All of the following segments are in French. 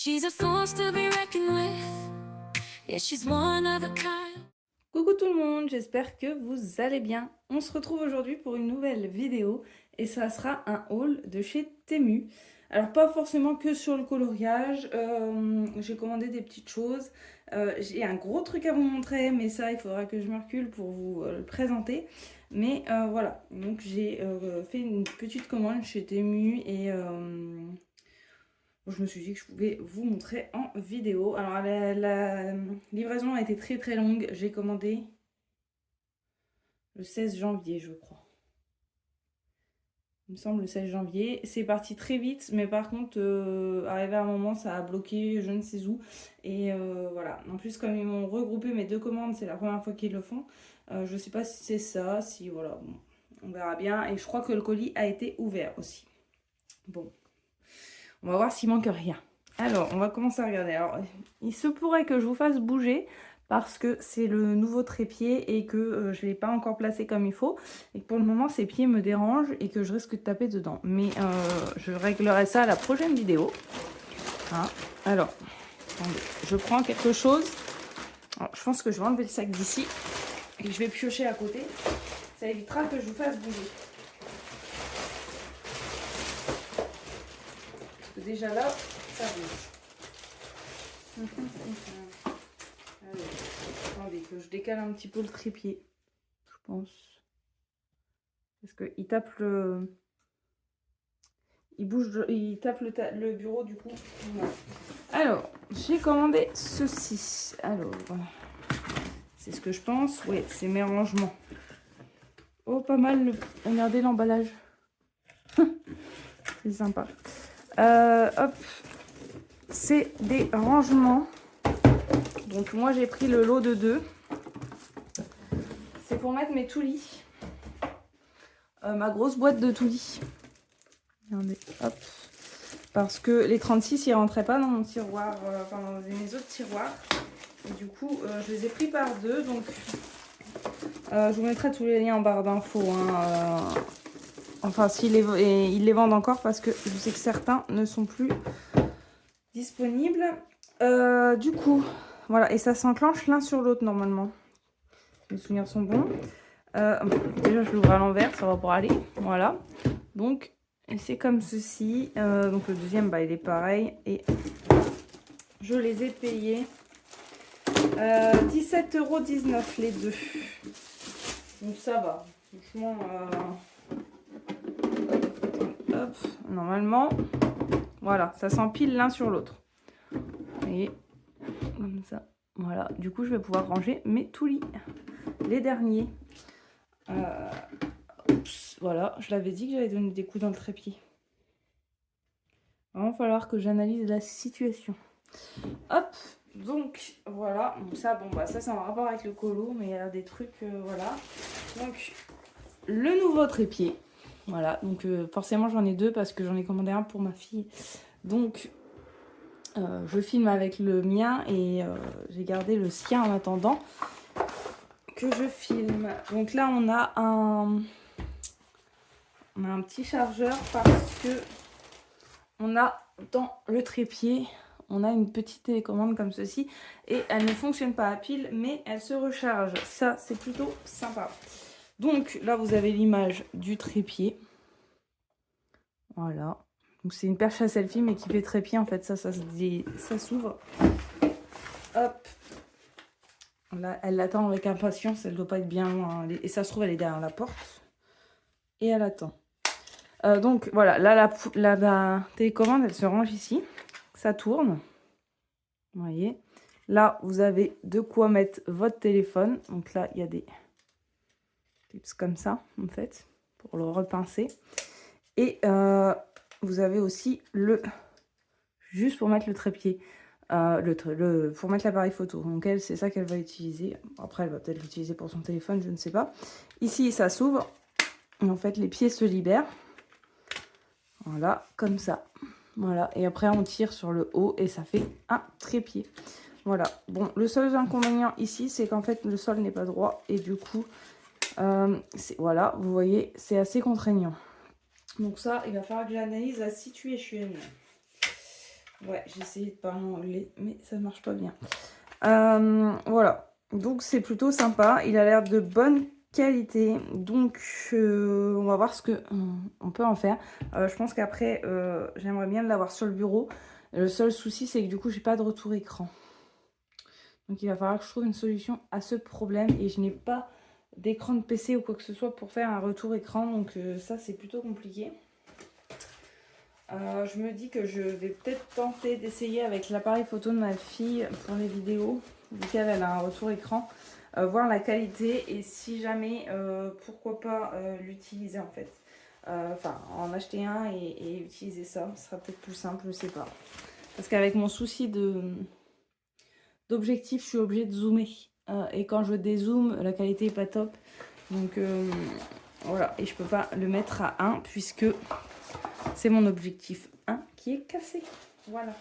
She's a force to be reckoned with. Yeah, she's one of a kind. Coucou tout le monde, j'espère que vous allez bien. On se retrouve aujourd'hui pour une nouvelle vidéo et ça sera un haul de chez Temu. Alors pas forcément que sur le coloriage, j'ai commandé des petites choses. J'ai un gros truc à vous montrer, mais ça il faudra que je me recule pour vous le présenter. Mais voilà, donc j'ai fait une petite commande chez Temu et je me suis dit que je pouvais vous montrer en vidéo. Alors la livraison a été très très longue. J'ai commandé le 16 janvier, je crois. Il me semble le 16 janvier. C'est parti très vite, mais par contre, arrivé à un moment, ça a bloqué je ne sais où. Et voilà. En plus, comme ils m'ont regroupé mes deux commandes, c'est la première fois qu'ils le font. Je ne sais pas si c'est ça, si voilà. Bon, on verra bien. Et je crois que le colis a été ouvert aussi. Bon. On va voir s'il manque rien. Alors, on va commencer à regarder. Alors, il se pourrait que je vous fasse bouger parce que c'est le nouveau trépied et que je ne l'ai pas encore placé comme il faut. Et que pour le moment, ces pieds me dérangent et que je risque de taper dedans. Mais je réglerai ça à la prochaine vidéo. Hein. Alors, attendez, je prends quelque chose. Alors, je pense que je vais enlever le sac d'ici et je vais piocher à côté. Ça évitera que je vous fasse bouger. Parce que déjà là, ça bouge. Allez, attendez, que je décale un petit peu le trépied, je pense. Parce qu'il tape le... Il bouge, il tape le bureau du coup. Voilà. Alors, j'ai commandé ceci. Alors, c'est ce que je pense. Oui, c'est mes rangements. Oh, pas mal. Regardez l'emballage. C'est sympa. Hop. C'est des rangements. Donc moi j'ai pris le lot de 2. C'est pour mettre mes toulis. Ma grosse boîte de toulis. Regardez, hop. Parce que les 36 ils rentraient pas dans mon tiroir, enfin dans mes autres tiroirs. Et du coup je les ai pris par 2. Donc je vous mettrai tous les liens en barre d'infos. Hein, enfin s'ils ils les vendent encore parce que je sais que certains ne sont plus disponibles. Du coup, voilà, et ça s'enclenche l'un sur l'autre normalement. Les souvenirs sont bons. Déjà, je l'ouvre à l'envers, ça va pour aller. Voilà. Donc, c'est comme ceci. Donc, le deuxième, bah, il est pareil. Et je les ai payés 17,19 € les deux. Donc, ça va. Franchement, hop, normalement, voilà, ça s'empile l'un sur l'autre. Vous voyez, comme ça. Voilà, du coup, je vais pouvoir ranger mes toulis. Les derniers. Oups, voilà, je l'avais dit que j'allais donner des coups dans le trépied. Il va falloir que j'analyse la situation. Hop, donc voilà. Donc ça, bon bah ça c'est en rapport avec le colo, mais il y a des trucs, voilà. Donc le nouveau trépied. Voilà, donc forcément j'en ai 2 parce que j'en ai commandé un pour ma fille. Donc je filme avec le mien et j'ai gardé le sien en attendant que je filme. Donc là on a un petit chargeur parce que on a dans le trépied, on a une petite télécommande comme ceci et elle ne fonctionne pas à pile mais elle se recharge. Ça c'est plutôt sympa. Donc là vous avez l'image du trépied. Voilà. Donc c'est une perche à selfie mais qui fait trépied en fait. Ça s'ouvre. Hop. Là, elle l'attend avec impatience. Elle doit pas être bien loin. Et ça se trouve elle est derrière la porte. Et elle attend. Donc voilà, là la télécommande elle se range ici, ça tourne, vous voyez. Là vous avez de quoi mettre votre téléphone, donc là il y a des tips comme ça en fait, pour le repincer. Et vous avez aussi juste pour mettre le trépied, pour mettre l'appareil photo, donc elle c'est ça qu'elle va utiliser. Après elle va peut-être l'utiliser pour son téléphone, je ne sais pas. Ici ça s'ouvre, et en fait les pieds se libèrent. Voilà, comme ça. Voilà, et après on tire sur le haut et ça fait un trépied. Voilà, bon, le seul inconvénient ici, c'est qu'en fait le sol n'est pas droit et du coup, voilà, vous voyez, c'est assez contraignant. Donc ça, il va falloir que j'analyse la situation. Ouais, j'ai essayé de parler anglais, mais ça ne marche pas bien. Voilà, donc c'est plutôt sympa. Il a l'air de bonne qualité, donc on va voir ce que on peut en faire. Je pense qu'après, j'aimerais bien l'avoir sur le bureau. Le seul souci, c'est que du coup, j'ai pas de retour écran. Donc il va falloir que je trouve une solution à ce problème, et je n'ai pas d'écran de PC ou quoi que ce soit pour faire un retour écran, donc ça, c'est plutôt compliqué. Je me dis que je vais peut-être tenter d'essayer avec l'appareil photo de ma fille pour les vidéos, vu qu'elle a un retour écran, voir la qualité, et si jamais, pourquoi pas l'utiliser en fait. Enfin, en acheter un et utiliser ça, ce sera peut-être plus simple, je sais pas. Parce qu'avec mon souci d'objectif, je suis obligée de zoomer. Et quand je dézoome, la qualité est pas top. Donc voilà, et je peux pas le mettre à 1 puisque c'est mon objectif 1 qui est cassé. Voilà.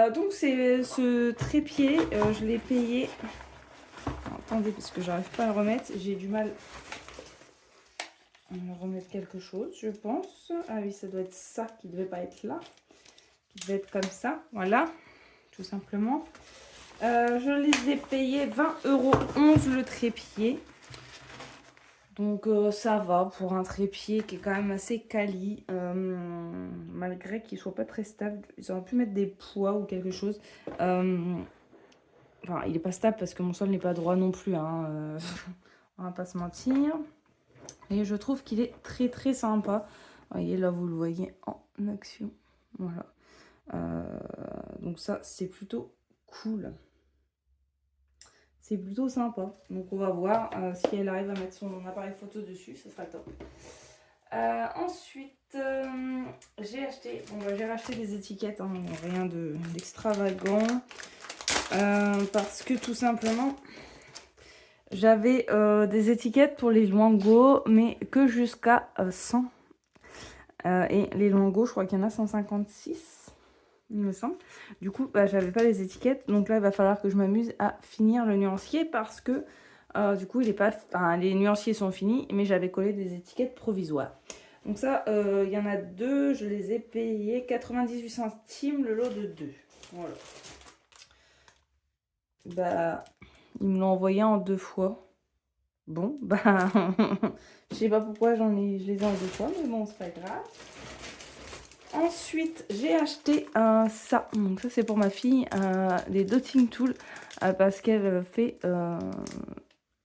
Donc c'est ce trépied, je l'ai payé. Alors, attendez, parce que j'arrive pas à le remettre. J'ai du mal à remettre quelque chose, je pense. Ah oui, ça doit être ça qui devait pas être là. Qui devait être comme ça. Voilà, tout simplement. Je les ai payés 20,11 € le trépied. Donc ça va pour un trépied qui est quand même assez quali, malgré qu'il soit pas très stable. Ils auraient pu mettre des poids ou quelque chose. Enfin, il est pas stable parce que mon sol n'est pas droit non plus, hein, on va pas se mentir. Et je trouve qu'il est très très sympa. Vous voyez, là vous le voyez en action. Voilà. Donc ça, c'est plutôt cool. C'est plutôt sympa. Donc on va voir si elle arrive à mettre son appareil photo dessus, ce sera top. Ensuite, j'ai acheté, j'ai racheté des étiquettes, hein, rien d'extravagant. Parce que tout simplement, j'avais des étiquettes pour les Luango, mais que jusqu'à 100. Et les Luango, je crois qu'il y en a 156, il me semble. Du coup, j'avais pas les étiquettes. Donc là, il va falloir que je m'amuse à finir le nuancier parce que du coup, il est pas, les nuanciers sont finis, mais j'avais collé des étiquettes provisoires. Donc ça, il y en a 2, je les ai payés 98 centimes le lot de 2. Voilà. Ils me l'ont envoyé en 2 fois. Bon, je sais pas pourquoi je les ai en 2 fois, mais bon, c'est pas grave. Ensuite, j'ai acheté ça. Donc ça, c'est pour ma fille, les dotting tools, parce qu'elle fait,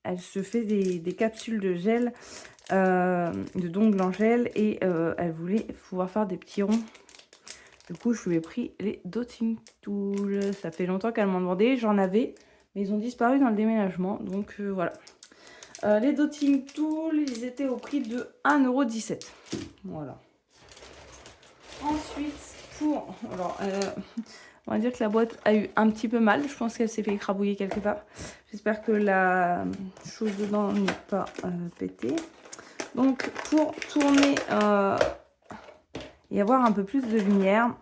elle se fait des capsules de gel, d'ongles en gel, et elle voulait pouvoir faire des petits ronds. Du coup, je lui ai pris les dotting tools. Ça fait longtemps qu'elle m'en demandait, j'en avais, mais ils ont disparu dans le déménagement, donc voilà. Les dotting tools, ils étaient au prix de 1,17 €. Voilà. Ensuite, alors, on va dire que la boîte a eu un petit peu mal. Je pense qu'elle s'est fait écrabouiller quelque part. J'espère que la chose dedans n'est pas pétée. Donc, pour tourner et avoir un peu plus de lumière,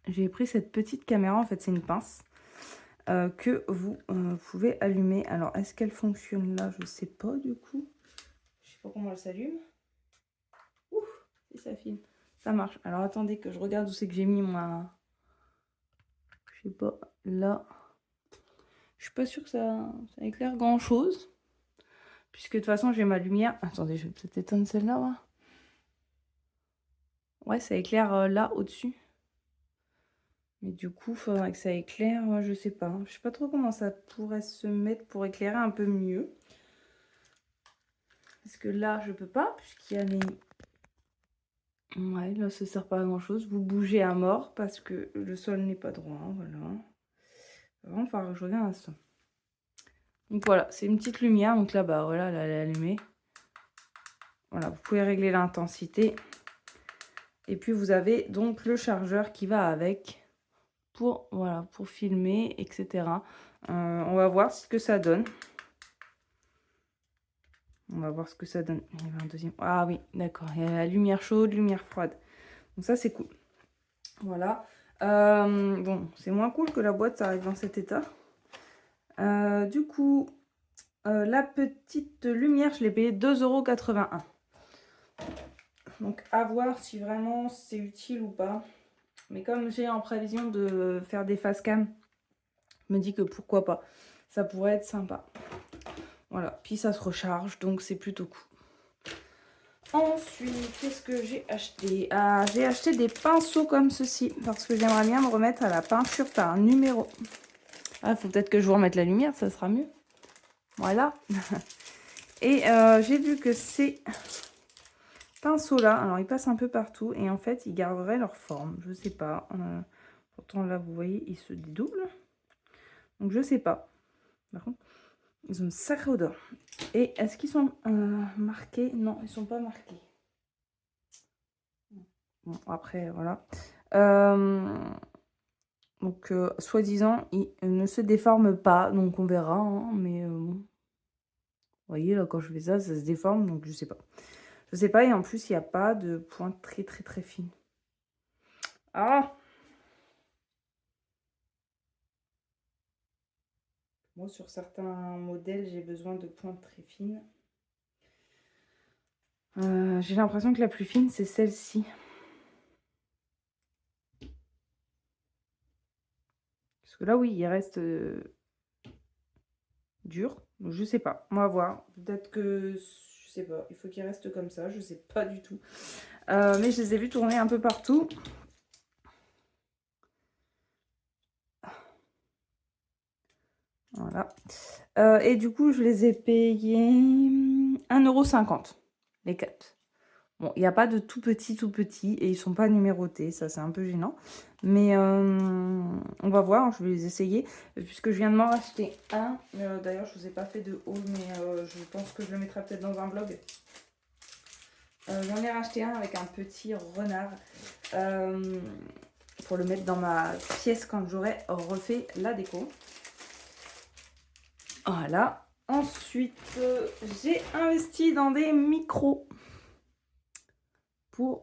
j'ai pris cette petite caméra. En fait, c'est une pince que vous pouvez allumer. Alors, est-ce qu'elle fonctionne là? Je sais pas du coup. Je sais pas comment elle s'allume. Ouf, si ça filme. Ça marche. Alors, attendez que je regarde où c'est que j'ai mis ma... Je sais pas, là. Je suis pas sûre que ça éclaire grand chose. Puisque de toute façon, j'ai ma lumière. Attendez, je vais peut-être éteindre celle-là. Ouais. Ouais, ça éclaire là, au-dessus. Mais du coup, il faudrait que ça éclaire, je sais pas. Je sais pas trop comment ça pourrait se mettre pour éclairer un peu mieux. Parce que là, je peux pas, puisqu'il y a les... Ouais, là, ça sert pas à grand-chose. Vous bougez à mort, parce que le sol n'est pas droit, voilà. Vraiment, il va falloir que je regarde à ça. Donc voilà, c'est une petite lumière. Donc là, voilà, elle est allumée. Voilà, vous pouvez régler l'intensité. Et puis vous avez donc le chargeur qui va avec pour, voilà, pour filmer, etc. On va voir ce que ça donne. On va voir ce que ça donne. Il y avait un deuxième. Ah oui, d'accord. Il y a la lumière chaude, lumière froide. Donc ça, c'est cool. Voilà. Bon, c'est moins cool que la boîte, ça arrive dans cet état. Du coup, la petite lumière, je l'ai payée 2,81 €. Donc, à voir si vraiment c'est utile ou pas. Mais comme j'ai en prévision de faire des face cam, je me dis que pourquoi pas. Ça pourrait être sympa. Voilà, puis ça se recharge, donc c'est plutôt cool. Ensuite, qu'est-ce que j'ai acheté? Ah, j'ai acheté des pinceaux comme ceci, parce que j'aimerais bien me remettre à la peinture par numéro. Ah, faut peut-être que je vous remette la lumière, ça sera mieux. Voilà. Et j'ai vu que ces pinceaux-là, alors ils passent un peu partout, et en fait, ils garderaient leur forme. Je sais pas. Pourtant, là, vous voyez, ils se dédoublent. Donc, je sais pas. Par contre, ils ont une sacrée odeur. Et est-ce qu'ils sont marqués? Non, ils sont pas marqués. Bon, après, voilà. Donc, soi-disant, ils ne se déforment pas. Donc, on verra. Hein, mais bon. Vous voyez, là, quand je fais ça, ça se déforme. Donc, je sais pas. Je sais pas. Et en plus, il n'y a pas de pointe très, très, très fine. Ah! Moi, sur certains modèles, j'ai besoin de pointes très fines. J'ai l'impression que la plus fine, c'est celle-ci. Parce que là, oui, il reste dur. Donc, je sais pas. On va voir. Peut-être que... Je sais pas. Il faut qu'il reste comme ça. Je sais pas du tout. Mais je les ai vus tourner un peu partout. Voilà. Et du coup, je les ai payés 1,50 € les 4. Bon, il n'y a pas de tout petit et ils sont pas numérotés. Ça, c'est un peu gênant. Mais on va voir, je vais les essayer. Puisque je viens de m'en racheter un. D'ailleurs, je ne vous ai pas fait de haul, mais je pense que je le mettrai peut-être dans un vlog. J'en ai racheté un avec un petit renard. Pour le mettre dans ma pièce quand j'aurai refait la déco. Voilà. Ensuite, j'ai investi dans des micros pour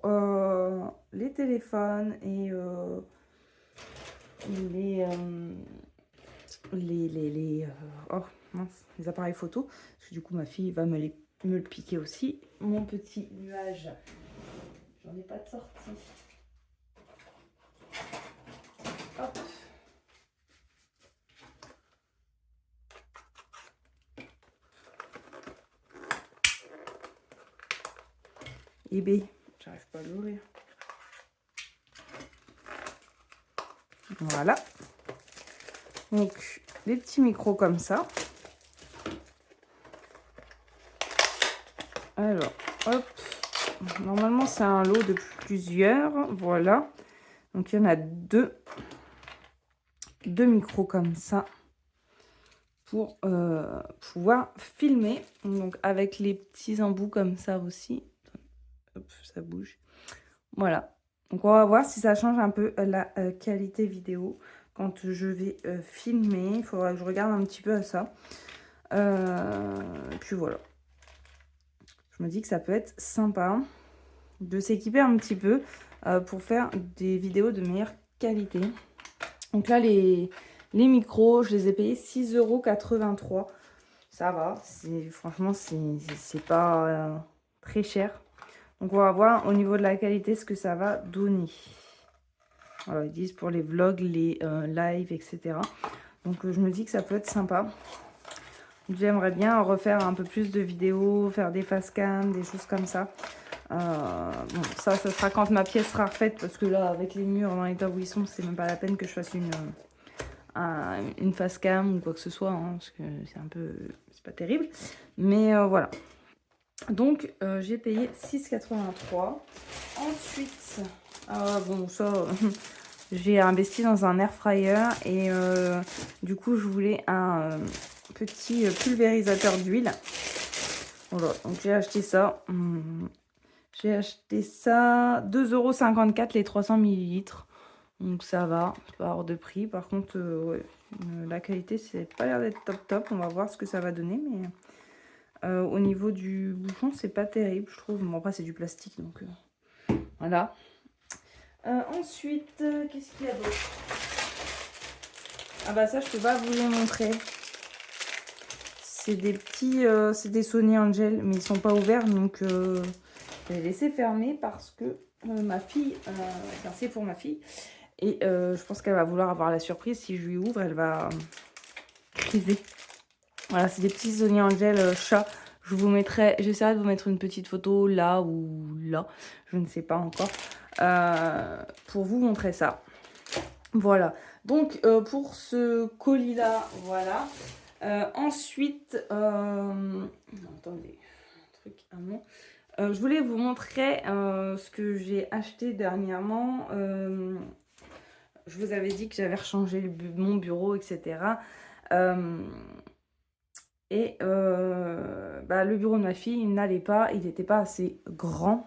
les téléphones et oh, mince, les appareils photo. Parce que du coup, ma fille va me le piquer aussi. Mon petit nuage. J'en ai pas de sortie. Hop. eBay, j'arrive pas à l'ouvrir. Voilà. Donc, des petits micros comme ça. Alors, hop. Normalement, c'est un lot de plusieurs. Voilà. Donc, il y en a deux. Deux micros comme ça. Pour pouvoir filmer. Donc, avec les petits embouts comme ça aussi. Hop, ça bouge. Voilà. Donc, on va voir si ça change un peu la qualité vidéo. Quand je vais filmer, il faudra que je regarde un petit peu à ça. Et puis voilà. Je me dis que ça peut être sympa de s'équiper un petit peu pour faire des vidéos de meilleure qualité. Donc là, les micros, je les ai payés 6,83 €. Ça va. Franchement, c'est pas très cher. Donc on va voir au niveau de la qualité ce que ça va donner. Voilà, ils disent pour les vlogs, les lives, etc. Donc je me dis que ça peut être sympa. J'aimerais bien refaire un peu plus de vidéos, faire des face cam, des choses comme ça. Bon, ça sera quand ma pièce sera refaite, parce que là, avec les murs dans l'état où ils sont, c'est même pas la peine que je fasse une face cam ou quoi que ce soit, hein, parce que c'est un peu... c'est pas terrible. Mais voilà. Donc, j'ai payé 6,83 €. Ensuite, bon, ça... j'ai investi dans un air fryer et du coup, je voulais un petit pulvérisateur d'huile. Voilà, donc j'ai acheté ça. J'ai acheté ça 2,54 € les 300 ml. Donc ça va, c'est pas hors de prix. Par contre, ouais, la qualité, c'est pas l'air d'être top top. On va voir ce que ça va donner. Mais au niveau du bouchon, c'est pas terrible, je trouve. Bon, après, c'est du plastique, donc voilà. Ensuite, qu'est-ce qu'il y a d'autre? Ah bah ça, je peux pas vous les montrer. C'est des petits... c'est des Sony Angel, mais ils sont pas ouverts, donc je vais les laisser fermer parce que ma fille... enfin, c'est pour ma fille. Et je pense qu'elle va vouloir avoir la surprise. Si je lui ouvre, elle va criser. Voilà, c'est des petits Honey Angel chat. J'essaierai de vous mettre une petite photo là ou là. Je ne sais pas encore. Pour vous montrer ça. Voilà. Donc, pour ce colis-là, voilà. Ensuite, attendez, un truc à moi. Je voulais vous montrer ce que j'ai acheté dernièrement. Je vous avais dit que j'avais rechangé mon bureau, etc. Le bureau de ma fille, il n'allait pas, il n'était pas assez grand,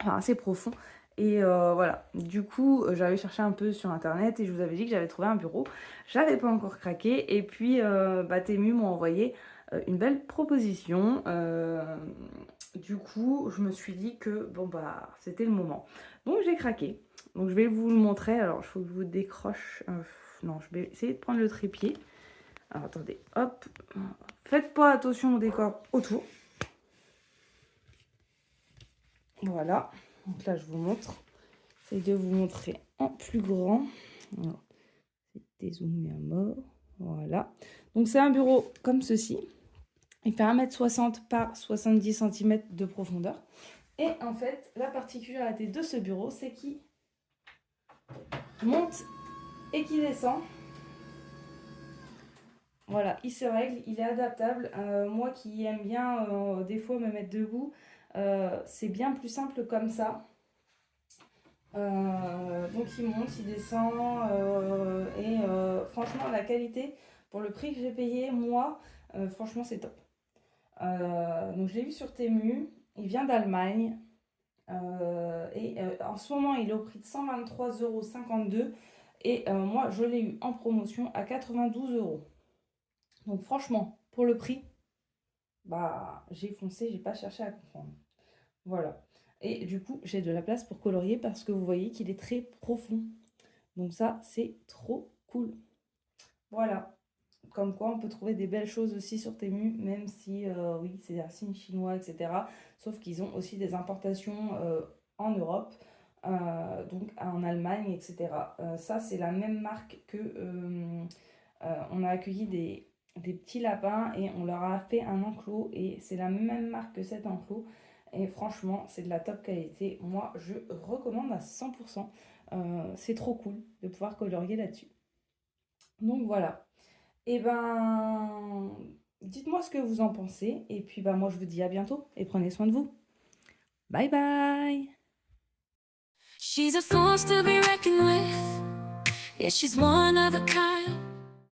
enfin assez profond. Et voilà, du coup, j'avais cherché un peu sur internet et je vous avais dit que j'avais trouvé un bureau. J'avais pas encore craqué. Et puis, Temu m'a envoyé une belle proposition. Du coup, je me suis dit que bon, c'était le moment. Donc, j'ai craqué. Donc, je vais vous le montrer. Alors, il faut que je vous décroche. Non, je vais essayer de prendre le trépied. Alors, attendez, hop. Faites pas attention au décor autour. Voilà. Donc là, je vous montre. J'essaie de vous montrer en plus grand. C'est dézoomé à mort. Voilà. Donc, c'est un bureau comme ceci. Il fait 1,60 m par 70 cm de profondeur. Et en fait, la particularité de ce bureau, c'est qu'il monte et qu'il descend. Voilà, il se règle, il est adaptable. Moi qui aime bien des fois me mettre debout, c'est bien plus simple comme ça. Donc il monte, il descend franchement la qualité pour le prix que j'ai payé, moi, franchement c'est top. Donc je l'ai vu sur Temu, il vient d'Allemagne en ce moment il est au prix de 123,52 € et moi je l'ai eu en promotion à 92 €. Donc franchement, pour le prix, j'ai foncé, j'ai pas cherché à comprendre. Voilà. Et du coup, j'ai de la place pour colorier parce que vous voyez qu'il est très profond. Donc ça, c'est trop cool. Voilà. Comme quoi, on peut trouver des belles choses aussi sur Temu, même si, oui, c'est un signe chinois, etc. Sauf qu'ils ont aussi des importations en Europe, donc en Allemagne, etc. Ça, c'est la même marque que... on a accueilli des petits lapins et on leur a fait un enclos et c'est la même marque que cet enclos et franchement c'est de la top qualité. Moi je recommande à 100%. C'est trop cool de pouvoir colorier là-dessus. Donc voilà. Et dites-moi ce que vous en pensez et puis moi je vous dis à bientôt et prenez soin de vous. Bye bye. She's a force to be reckoned with. Yeah, she's one of a kind.